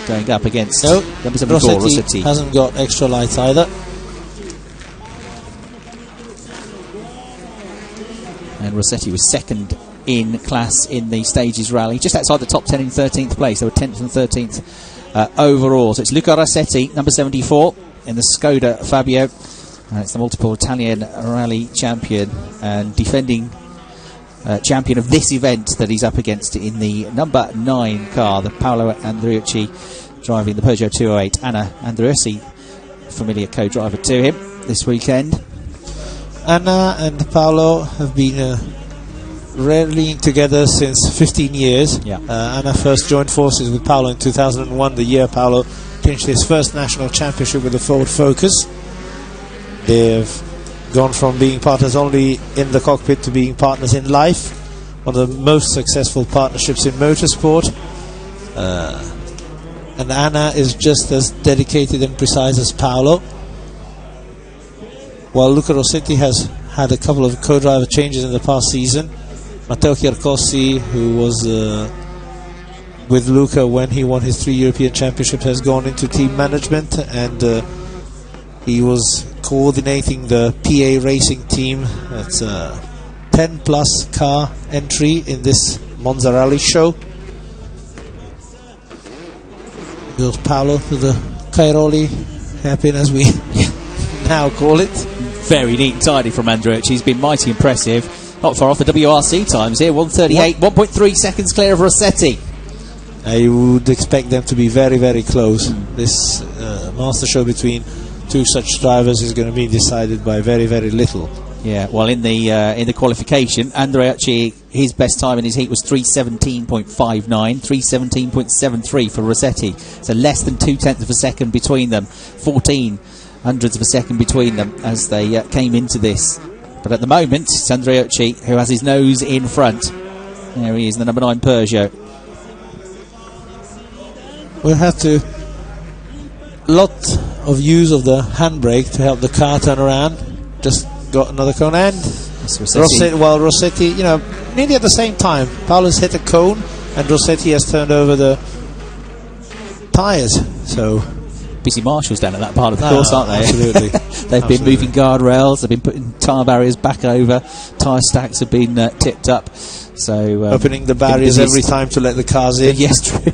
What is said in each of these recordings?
going up against number 74, Rossetti hasn't got extra lights either. And Rossetti was second in class in the Stages Rally, just outside the top 10 in 13th place. They were 10th and 13th overall. So it's Luca Rossetti, number 74, in the Skoda Fabio. It's the multiple Italian rally champion and defending champion of this event that he's up against in the number 9 car, the Paolo Andreucci driving the Peugeot 208. Anna Andreucci, familiar co-driver to him this weekend. Anna and Paolo have been rallying together since 15 years. Anna first joined forces with Paolo in 2001, the year Paolo clinched his first national championship with the Ford Focus. They've gone from being partners only in the cockpit to being partners in life, one of the most successful partnerships in motorsport. And Anna is just as dedicated and precise as Paolo. While Luca Rossetti has had a couple of co-driver changes in the past season, Matteo Chiarcossi, who was with Luca when he won his 3 European Championships, has gone into team management, and he was coordinating the PA racing team. That's a 10 plus car entry in this Monza rally show. Goes Paolo to the Cairoli hairpin, as we now call it. Very neat and tidy from Andreucci. He's been mighty impressive. Not far off the WRC times here, 1:38, 1.3 seconds clear of Rossetti. I would expect them to be very, very close. This master show between two such drivers is going to be decided by very, very little. Yeah, well, in the qualification, Andreucci, his best time in his heat was 3:17.59, 3:17.73 for Rossetti. So less than 0.2 of a second between them, 14 hundredths of a second between them as they came into this. But at the moment, it's Andreucci who has his nose in front. There he is in the number 9 Peugeot. We'll have to lot of use of the handbrake to help the car turn around. Just got another cone, and Rossetti, you know, nearly at the same time, Paolo's hit a cone and Rossetti has turned over the tyres. So busy marshals down at that part of the course, aren't they? Absolutely. They've been moving guardrails, they've been putting tyre barriers back over, tyre stacks have been tipped up. So opening the barriers every time to let the cars in. Yes, true.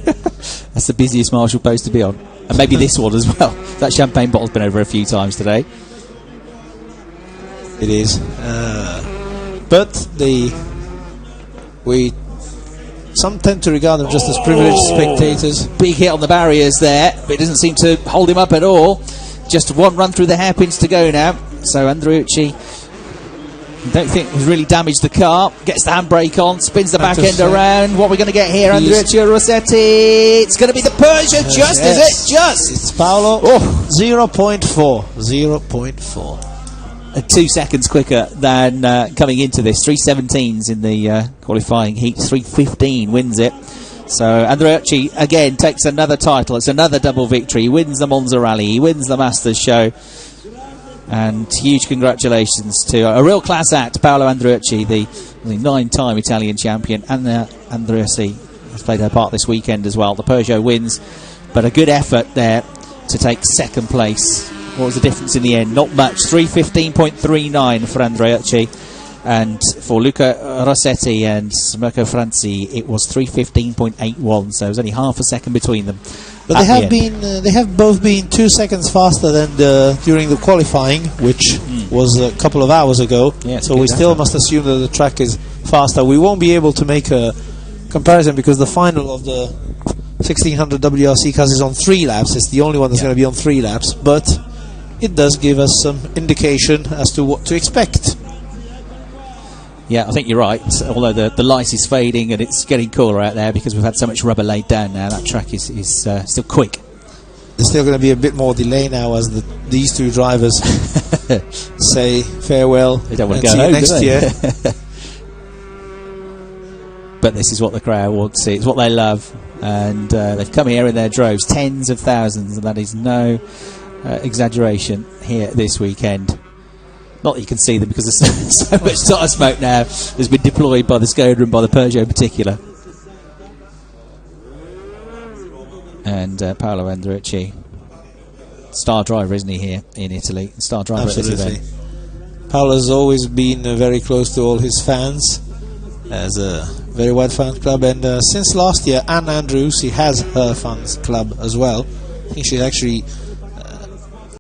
That's the busiest marshal post to be on. And maybe this one as well. That champagne bottle's been over a few times today. It is. But some tend to regard them just as privileged spectators. Big hit on the barriers there, but it doesn't seem to hold him up at all. Just one run through the hairpins to go now. So Andreucci, I don't think has really damaged the car. Gets the handbrake on, spins the back end around. What are we going to get here, Andreucci or Rossetti? It's going to be the Peugeot, is it? Just! It's Paolo. 0.4. 0.4. 2 seconds quicker than coming into this. 3:17s in the qualifying heat. 3:15 wins it. So Andreucci again takes another title. It's another double victory. He wins the Monza Rally. He wins the Masters Show. And huge congratulations to a real class act, Paolo Andreucci, the 9-time Italian champion. Anna Andreucci has played her part this weekend as well. The Peugeot wins, but a good effort there to take second place. What was the difference in the end? Not much. 3:15.39 for Andreucci, and for Luca Rossetti and Mirko Franzi it was 3:15.81. So it was only half a second between them. But they have both been 2 seconds faster than during the qualifying, which was a couple of hours ago. Yeah, so we still must assume that the track is faster. We won't be able to make a comparison because the final of the 1600 WRC cars is on 3 laps. It's the only one that's going to be on 3 laps, but it does give us some indication as to what to expect. Yeah, I think you're right. Although the light is fading and it's getting cooler out there because we've had so much rubber laid down now. That track is still quick. There's still going to be a bit more delay now as these two drivers say farewell. They don't want and to go home, next year. But this is what the crowd want to see. It's what they love. And they've come here in their droves, tens of thousands, and that is no exaggeration here this weekend. Not that you can see them because there's so much tyre smoke now that's been deployed by the Skoda and by the Peugeot in particular. and Paolo Andreucci, star driver, isn't he, here in Italy? Star driver at this event. Paolo's always been very close to all his fans, has a very wide fan club, and since last year Anna Andreucci has her fans club as well. I think she's actually